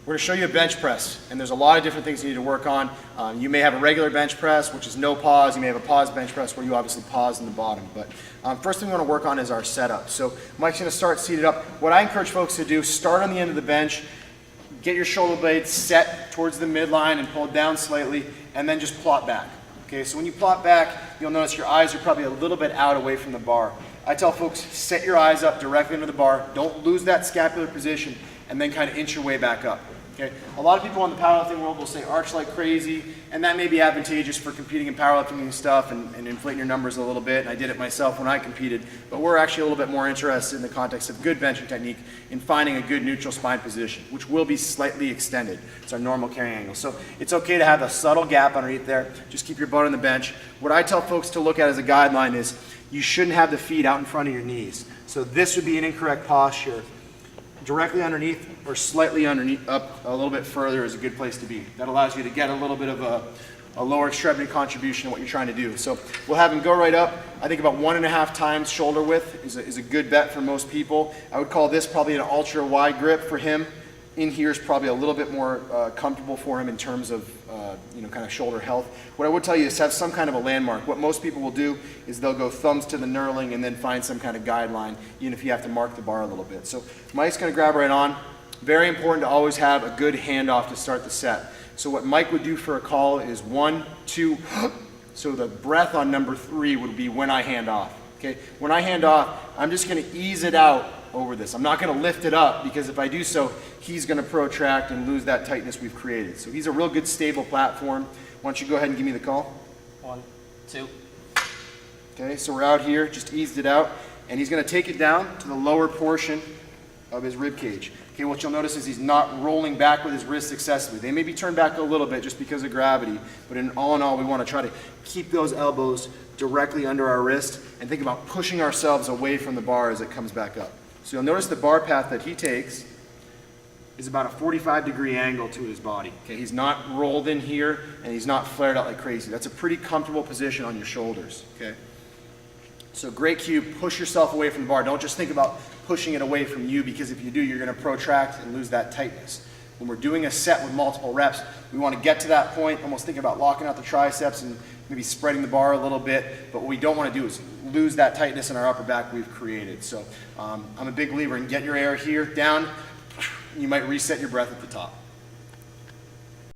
We're going to show you a bench press, and there's a lot of different things you need to work on. You may have a regular bench press, which is no pause. You may have a pause bench press where you obviously pause in the bottom. But first thing we want to work on is our setup. So Mike's going to start seated up. What I encourage folks to do, start on the end of the bench, get your shoulder blades set towards the midline and pull down slightly, and then just plot back. Okay, so when you plot back, you'll notice your eyes are probably a little bit out away from the bar. I tell folks, set your eyes up directly into the bar. Don't lose that scapular position, and then kind of inch your way back up. Okay? A lot of people in the powerlifting world will say arch like crazy, and that may be advantageous for competing in powerlifting and stuff and inflating your numbers a little bit, and I did it myself when I competed, but we're actually a little bit more interested in the context of good benching technique in finding a good neutral spine position, which will be slightly extended. It's our normal carrying angle. So it's okay to have a subtle gap underneath there. Just keep your butt on the bench. What I tell folks to look at as a guideline is you shouldn't have the feet out in front of your knees. So this would be an incorrect posture. Directly underneath or slightly underneath, up a little bit further is a good place to be. That allows you to get a little bit of a lower extremity contribution to what you're trying to do. So we'll have him go right up. I think about 1.5 times shoulder width is a good bet for most people. I would call this probably an ultra wide grip for him. In here is probably a little bit more comfortable for him in terms of kind of shoulder health. What I would tell you is have some kind of a landmark. What most people will do is they'll go thumbs to the knurling and then find some kind of guideline, even if you have to mark the bar a little bit. So Mike's going to grab right on. Very important to always have a good handoff to start the set. So what Mike would do for a call is 1, 2, so the breath on number 3 would be when I hand off. Okay? When I hand off, I'm just going to ease it out over this. I'm not going to lift it up because if I do so, he's going to protract and lose that tightness we've created. So he's a real good stable platform. Why don't you go ahead and give me the call? 1, 2. Okay, so we're out here, just eased it out, and he's going to take it down to the lower portion of his rib cage. Okay, what you'll notice is he's not rolling back with his wrists excessively. They may be turned back a little bit just because of gravity, but in all, we want to try to keep those elbows directly under our wrist and think about pushing ourselves away from the bar as it comes back up. So you'll notice the bar path that he takes is about a 45-degree angle to his body. Okay, he's not rolled in here and he's not flared out like crazy. That's a pretty comfortable position on your shoulders. Okay, so great cue, push yourself away from the bar. Don't just think about pushing it away from you, because if you do, you're going to protract and lose that tightness. When we're doing a set with multiple reps, we want to get to that point, almost think about locking out the triceps and maybe spreading the bar a little bit, but what we don't want to do is lose that tightness in our upper back we've created. So I'm a big believer in get your air here, down, you might reset your breath at the top.